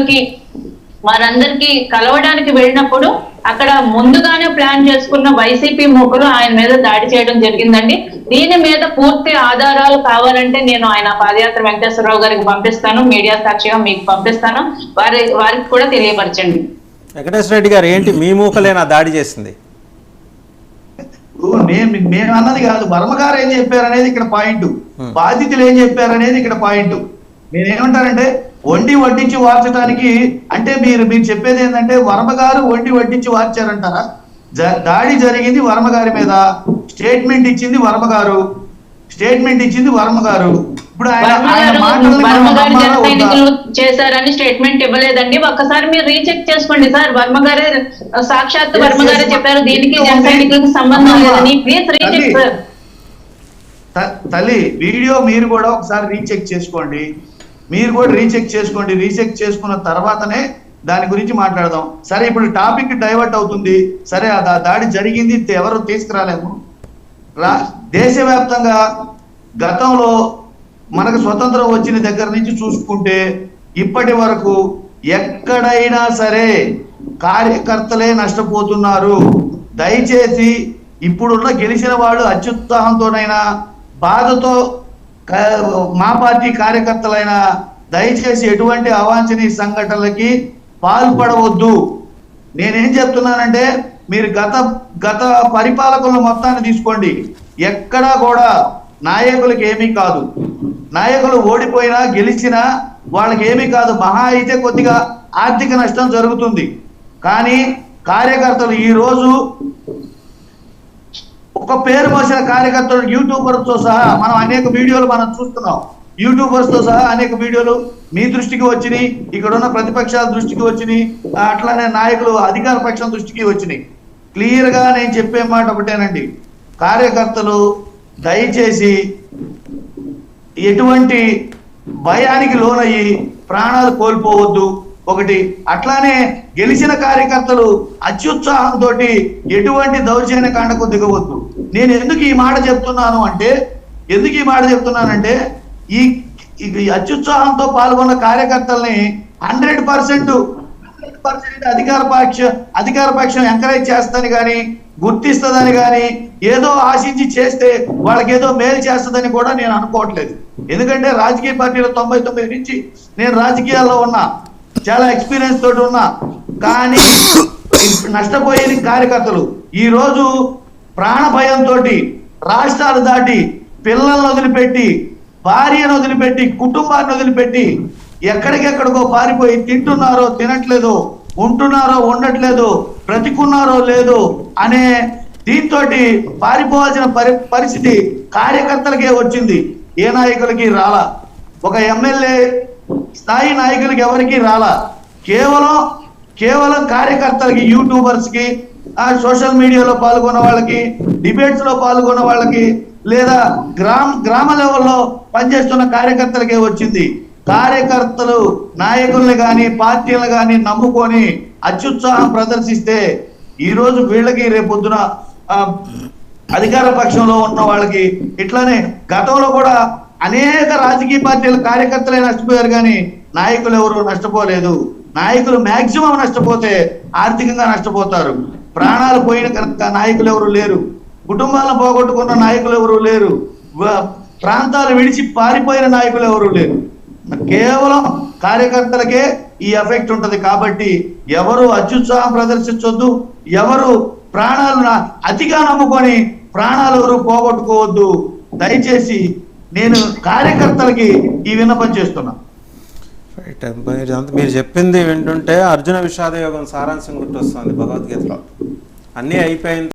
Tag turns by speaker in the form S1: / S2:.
S1: కి వారందరికీ కలవడానికి వెళ్ళినప్పుడు అక్కడ ముందుగానే ప్లాన్ చేసుకున్న వైసీపీ మూకలు ఆయన మీద దాడి చేయడం జరిగిందండి. దీని మీద పూర్తి ఆధారాలు కావాలంటే నేను ఆయన పాదయాత్ర వెంకటేశ్వరరావు గారికి పంపిస్తాను, మీడియా సాక్షిగా మీకు పంపిస్తాను, వారికి కూడా తెలియపరచండి.
S2: వెంకటేశ్వర రెడ్డి గారు, ఏంటి మీ మూకలేనా దాడి చేసింది?
S3: మేము అన్నది కాదు, వర్మగారు ఏం చెప్పారనేది ఇక్కడ పాయింట్, బాధితులు ఏం చెప్పారనేది ఇక్కడ పాయింట్. నేనేమంటానంటే వండి వడ్డించి వార్చడానికి అంటే మీరు చెప్పేది ఏంటంటే వర్మగారు వండి వడ్డించి వార్చారంటారా? దాడి జరిగింది వర్మగారి మీద, స్టేట్మెంట్ ఇచ్చింది వర్మగారు, ఇప్పుడు
S1: చేశారని స్టేట్మెంట్ ఇవ్వలేదండి. ఒక్కసారి మీరు రీచెక్ చేసుకోండి సార్. వర్మగారే సాక్షాత్ వర్మగారే చెప్పారు దీనికి జన సైనికులకు సంబంధం లేదని. Please recheck sir.
S3: తల్లి వీడియో మీరు కూడా ఒకసారి రీచెక్ చేసుకోండి, రీచెక్ చేసుకున్న తర్వాతనే దాని గురించి మాట్లాడదాం. సరే, ఇప్పుడు టాపిక్ డైవర్ట్ అవుతుంది. సరే, దాడి జరిగింది, ఎవరు తీసుకురాలేము. దేశవ్యాప్తంగా గతంలో మనకు స్వతంత్రం వచ్చిన దగ్గర నుంచి చూసుకుంటే ఇప్పటి వరకు ఎక్కడైనా సరే కార్యకర్తలే నష్టపోతున్నారు. దయచేసి ఇప్పుడున్న గెలిచిన వాళ్ళు అత్యుత్సాహంతోనైనా బాధతో మా పార్టీ కార్యకర్తలైనా దయచేసి ఎటువంటి అవాంఛనీయ సంఘటనలకి పాల్పడవద్దు. నేనేం చెప్తున్నానంటే మీరు గత పరిపాలకుల మొత్తాన్ని తీసుకోండి, ఎక్కడా కూడా నాయకులకి ఏమీ కాదు. నాయకులు ఓడిపోయినా గెలిచినా వాళ్ళకి ఏమీ కాదు, మహా అయితే కొద్దిగా ఆర్థిక నష్టం జరుగుతుంది. కానీ కార్యకర్తలు ఈరోజు ఒక పేరు మోసిన కార్యకర్తలు యూట్యూబర్స్తో సహా మనం అనేక వీడియోలు చూస్తున్నాం. యూట్యూబర్స్తో సహా అనేక వీడియోలు మీ దృష్టికి వచ్చినాయి, ఇక్కడ ఉన్న ప్రతిపక్షాల దృష్టికి వచ్చినాయి, అట్లానే నాయకులు అధికార పక్షం దృష్టికి వచ్చినాయి. క్లియర్గా నేను చెప్పే మాట ఒకటేనండి, కార్యకర్తలు దయచేసి ఎటువంటి భయానికి లోనయ్యి ప్రాణాలు కోల్పోవద్దు. ఒకటి, అట్లానే గెలిచిన కార్యకర్తలు అత్యుత్సాహంతో ఎటువంటి దౌర్జన్య కాండకు దిగవద్దు. నేను ఎందుకు ఈ మాట చెప్తున్నానంటే ఈ అత్యుత్సాహంతో పాల్గొన్న కార్యకర్తల్ని 100% అధికార పక్షం ఎంకరేజ్ చేస్తుందని కానీ గుర్తిస్తుందని కానీ ఏదో ఆశించి చేస్తే వాళ్ళకి ఏదో మేలు చేస్తుందని కూడా నేను అనుకోవట్లేదు. ఎందుకంటే రాజకీయ పార్టీలో 99 నుంచి నేను రాజకీయాల్లో ఉన్నా, చాలా ఎక్స్పీరియన్స్ తోటి ఉన్నా. కానీ నష్టపోయేది కార్యకర్తలు. ఈరోజు ప్రాణ భయంతో రాష్ట్రాలు దాటి పిల్లలను వదిలిపెట్టి, భార్యను వదిలిపెట్టి, కుటుంబాన్ని వదిలిపెట్టి ఎక్కడికెక్కడికో పారిపోయి తింటున్నారో తినట్లేదు, ఉంటున్నారో ఉండట్లేదు, బ్రతికున్నారో లేదు అనే దీంతో పారిపోవాల్సిన పరిస్థితి కార్యకర్తలకే వచ్చింది. ఏ నాయకులకి రాలా, ఒక ఎమ్మెల్యే స్థాయి నాయకులకి ఎవరికి రాలా. కేవలం కార్యకర్తలకి, యూట్యూబర్స్కి, సోషల్ మీడియాలో పాల్గొన్న వాళ్ళకి, డిబేట్స్ లో పాల్గొన్న వాళ్ళకి, లేదా గ్రామ లెవెల్లో పనిచేస్తున్న కార్యకర్తలకే వచ్చింది. కార్యకర్తలు నాయకుల్ని కానీ పార్టీలను కానీ నమ్ముకొని అత్యుత్సాహం ప్రదర్శిస్తే ఈరోజు వీళ్ళకి రేపొద్దున అధికార పక్షంలో ఉన్న వాళ్ళకి, ఇట్లానే గతంలో కూడా అనేక రాజకీయ పార్టీల కార్యకర్తలే నష్టపోయారు కానీ నాయకులు ఎవరు నష్టపోలేదు. నాయకులు మ్యాక్సిమం నష్టపోతే ఆర్థికంగా నష్టపోతారు. ప్రాణాలు పోయిన నాయకులు ఎవరు లేరు, కుటుంబాలను పోగొట్టుకున్న నాయకులు ఎవరు లేరు, ప్రాంతాలు విడిచి పారిపోయిన నాయకులు ఎవరు లేరు. కేవలం కార్యకర్తలకే ఈ ఎఫెక్ట్ ఉంటది. కాబట్టి ఎవరు అత్యుత్సాహం ప్రదర్శించొద్దు, ఎవరు ప్రాణాలను అతిగా నమ్ముకొని ప్రాణాలు ఎవరు పోగొట్టుకోవద్దు. దయచేసి నేను కార్యకర్తలకి ఈ విన్నపం చేస్తున్నా.
S2: మీరు చెప్పింది వింటుంటే అర్జున విషాద యోగం సారాంశం గుర్తొస్తుంది భగవద్గీతలో. అన్నీ అయిపోయింది.